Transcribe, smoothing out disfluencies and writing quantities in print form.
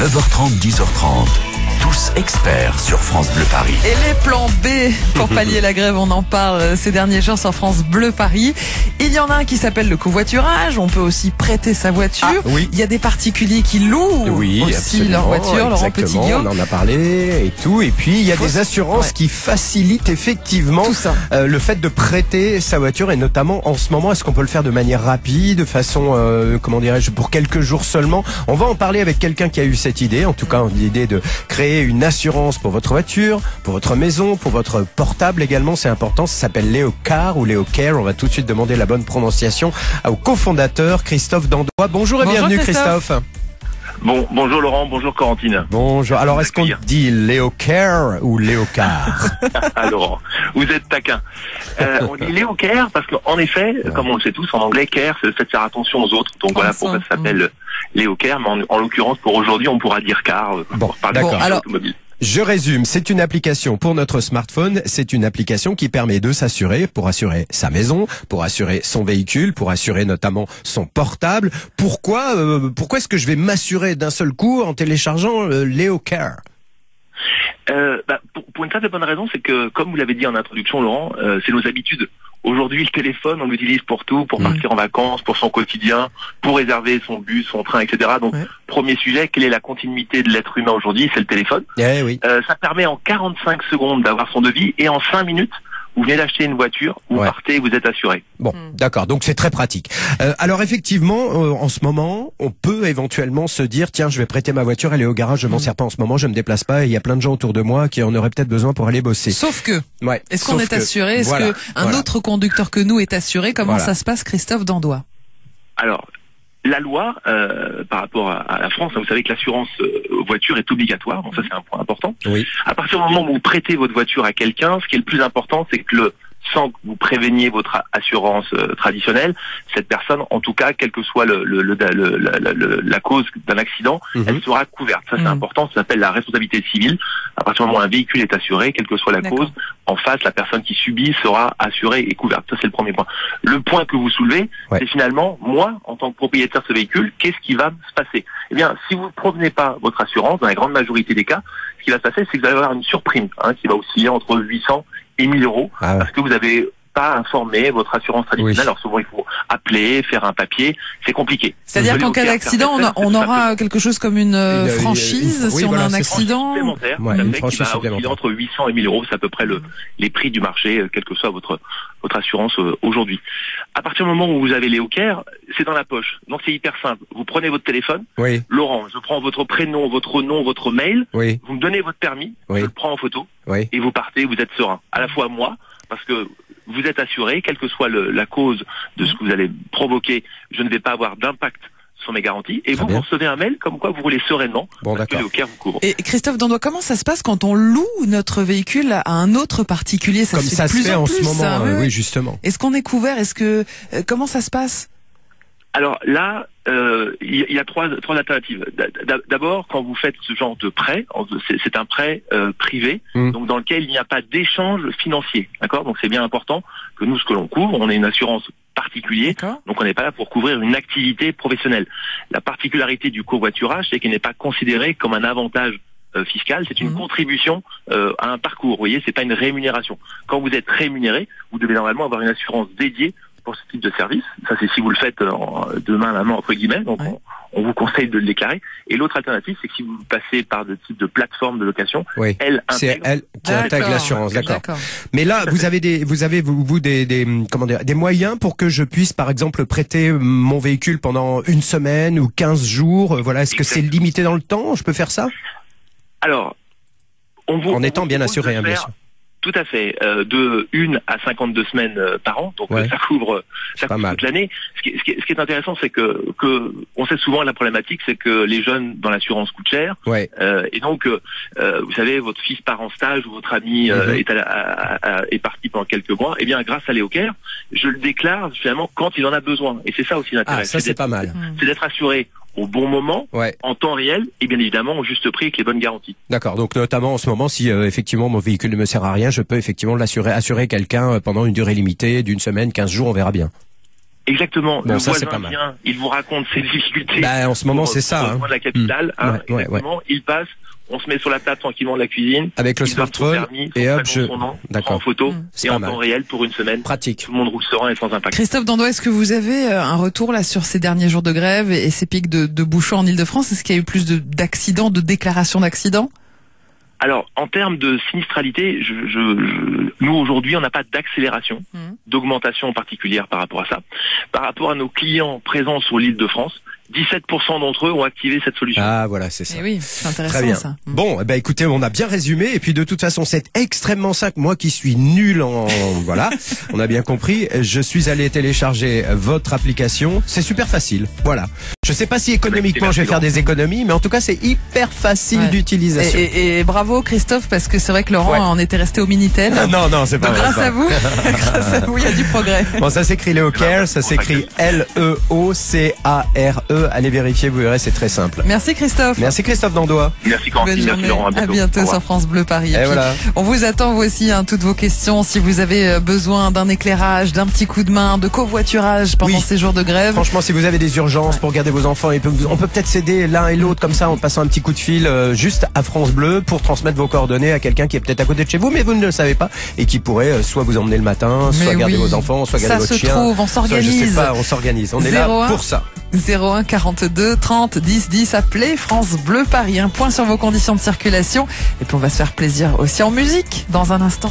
9h30, 10h30. Tous experts sur France Bleu Paris. Et les plans B pour pallier la grève, on en parle ces derniers jours sur France Bleu Paris. Il y en a un qui s'appelle le covoiturage. On peut aussi prêter sa voiture. Oui. Il y a des particuliers qui louent aussi leur voiture, leur petit guillaume. On en a parlé et tout. Et puis il y a des assurances qui facilitent effectivement tout ça. Le fait de prêter sa voiture, et notamment en ce moment, est-ce qu'on peut le faire de manière rapide, de façon, comment dirais-je, pour quelques jours seulement. On va en parler avec quelqu'un qui a eu cette idée, en tout cas l'idée de créer une assurance pour votre voiture, pour votre maison, pour votre portable également, c'est important. Ça s'appelle Léocar ou Léocare. On va tout de suite demander la bonne prononciation au cofondateur Christophe Dandois. Bonjour et bienvenue Christophe. Bonjour Laurent, bonjour Corentine. Bonjour. Alors est-ce qu'on dit Léocare ou Léocar? Laurent, vous êtes taquin. On dit Léocare parce qu'en effet, comme on le sait tous, en anglais, care, c'est le fait de faire attention aux autres. Donc voilà pourquoi ça s'appelle Léocare, mais en l'occurrence pour aujourd'hui, on pourra dire car pour parler de automobile. Je résume, c'est une application pour notre smartphone, c'est une application qui permet de s'assurer, pour assurer sa maison, pour assurer son véhicule, pour assurer notamment son portable. Pourquoi est-ce que je vais m'assurer d'un seul coup en téléchargeant Léocare? Pour une très bonne raison, c'est que, comme vous l'avez dit en introduction Laurent, c'est nos habitudes. Aujourd'hui, le téléphone, on l'utilise pour tout, pour partir en vacances, pour son quotidien, pour réserver son bus, son train, etc. Donc, premier sujet, quelle est la continuité de l'être humain aujourd'hui? C'est le téléphone. Ça permet en 45 secondes d'avoir son devis, et en 5 minutes, vous venez d'acheter une voiture, vous partez, vous êtes assuré. Bon, d'accord, donc c'est très pratique. Alors effectivement, en ce moment, on peut éventuellement se dire, tiens, je vais prêter ma voiture, elle est au garage, je m'en sers pas en ce moment, je me déplace pas, et il y a plein de gens autour de moi qui en auraient peut-être besoin pour aller bosser. Sauf que, est-ce qu'on est assuré? Est-ce qu'un autre conducteur que nous est assuré? Comment ça se passe, Christophe Dandois? Alors, la loi, par rapport à la France, vous savez que l'assurance voiture est obligatoire, donc ça c'est un point important. À partir du moment où vous prêtez votre voiture à quelqu'un, ce qui est le plus important, c'est que sans que vous préveniez votre assurance traditionnelle, cette personne, en tout cas, quelle que soit la cause d'un accident, elle sera couverte. Ça c'est important, ça s'appelle la responsabilité civile. À partir du moment où un véhicule est assuré, quelle que soit la cause, en face, la personne qui subit sera assurée et couverte. Ça c'est le premier point. Le point que vous soulevez, c'est finalement, moi, en tant que propriétaire de ce véhicule, qu'est-ce qui va se passer? Eh bien, si vous ne provenez pas votre assurance, dans la grande majorité des cas, ce qui va se passer, c'est que vous allez avoir une surprime, qui va osciller entre 800 et 1000 euros, parce que vous n'avez pas informé votre assurance traditionnelle. Alors souvent il faut appeler, faire un papier, c'est compliqué. C'est-à-dire qu'en cas d'accident, on aura quelque chose comme une franchise si on a un accident supplémentaire, une franchise supplémentaire entre 800 et 1000 euros, c'est à peu près les prix du marché, quelle que soit votre assurance aujourd'hui. À partir du moment où vous avez Léocare, c'est dans la poche. Donc c'est hyper simple. Vous prenez votre téléphone, Laurent, je prends votre prénom, votre nom, votre mail, vous me donnez votre permis, je le prends en photo, et vous partez, vous êtes serein. À la fois moi, parce que vous êtes assuré, quelle que soit la cause de ce que vous allez provoquer, je ne vais pas avoir d'impact sur mes garanties. Et vous recevez un mail comme quoi vous roulez sereinement, parce que Léocare vous couvre. Et Christophe Dandois, comment ça se passe quand on loue notre véhicule à un autre particulier? Comme ça se fait en ce moment, oui, justement. Est-ce qu'on est couvert? Comment ça se passe? Alors là, il y a trois alternatives. D'abord, quand vous faites ce genre de prêt, c'est un prêt privé, donc dans lequel il n'y a pas d'échange financier. D'accord? Donc c'est bien important que nous, ce que l'on couvre, on ait une assurance particulière, donc on n'est pas là pour couvrir une activité professionnelle. La particularité du covoiturage, c'est qu'il n'est pas considéré comme un avantage fiscal, c'est une contribution à un parcours. Vous voyez, c'est pas une rémunération. Quand vous êtes rémunéré, vous devez normalement avoir une assurance dédiée pour ce type de service. Ça, c'est si vous le faites de main à la main, entre guillemets. Donc, on vous conseille de le déclarer. Et l'autre alternative, c'est que si vous passez par de types de plateformes de location, elle intègre l'assurance. D'accord. Mais là, vous avez des moyens pour que je puisse, par exemple, prêter mon véhicule pendant une semaine ou 15 jours. Voilà. Est-ce que c'est limité dans le temps? Je peux faire ça? Alors, en étant bien assuré, bien sûr. Tout à fait, de 1 à 52 semaines par an, donc ça couvre toute l'année. Ce qui est intéressant, c'est que on sait souvent la problématique, c'est que les jeunes dans l'assurance coûtent cher, et donc vous savez, votre fils part en stage ou votre ami est parti pendant quelques mois. Et bien, grâce à Léocare, je le déclare finalement quand il en a besoin, et c'est ça aussi l'intérêt. Ça c'est pas mal. C'est d'être assuré au bon moment, en temps réel, et bien évidemment au juste prix avec les bonnes garanties. D'accord, donc notamment en ce moment, si effectivement mon véhicule ne me sert à rien, je peux effectivement assurer quelqu'un pendant une durée limitée, d'une semaine, 15 jours, on verra bien. Exactement. Bon, le ça, c'est voisin pas mal. vient, il vous raconte ses difficultés. Bah, en ce moment, c'est ça. Pour de la capitale, exactement. Ouais. Il passe, on se met sur la table tranquillement de la cuisine. Avec le il va smartphone, permis, et hop, son nom, prend en photo, C'est et pas en mal. temps réel pour une semaine. Pratique. Tout le monde roule serein et sans impact. Christophe Dandois, est-ce que vous avez un retour là sur ces derniers jours de grève et ces pics de bouchons en Ile-de-France? Est-ce qu'il y a eu plus d'accidents, de déclarations d'accidents? Alors, en termes de sinistralité, nous aujourd'hui, on n'a pas d'accélération, d'augmentation particulière par rapport à ça. Par rapport à nos clients présents sur l'île de France, 17% d'entre eux ont activé cette solution. Ah, voilà, c'est ça. Eh oui, c'est intéressant. Très bien. Ça. Bon, eh ben, écoutez, on a bien résumé. Et puis, de toute façon, c'est extrêmement simple. Moi qui suis nul en, voilà, on a bien compris. Je suis allé télécharger votre application. C'est super facile. Voilà. Je sais pas si économiquement je vais faire des économies, mais en tout cas, c'est hyper facile d'utilisation. Et bravo Christophe, parce que c'est vrai que Laurent en était resté au Minitel. Non, c'est pas Donc vrai, grâce à vous, il y a du progrès. Bon, ça s'écrit Léo Care, ça s'écrit Leocare. Allez vérifier, vous verrez, c'est très simple. Merci Christophe. Merci Christophe Dandois. Merci Corentine, Bonne merci journée. Laurent, À bientôt sur France Bleu Paris. Et voilà. On vous attend vous aussi, toutes vos questions. Si vous avez besoin d'un éclairage, d'un petit coup de main, de covoiturage pendant ces jours de grève. Franchement, si vous avez des urgences pour garder vos enfants, on peut peut-être s'aider l'un et l'autre comme ça en passant un petit coup de fil juste à France Bleu pour transmettre vos coordonnées à quelqu'un qui est peut-être à côté de chez vous, mais vous ne le savez pas et qui pourrait soit vous emmener le matin, soit garder vos enfants, soit garder votre chien. Ça se trouve, on s'organise. Je sais pas, on s'organise. On est là pour ça. 01 42 30 10 10, appelez France Bleu Paris. Un point sur vos conditions de circulation. Et puis on va se faire plaisir aussi en musique dans un instant.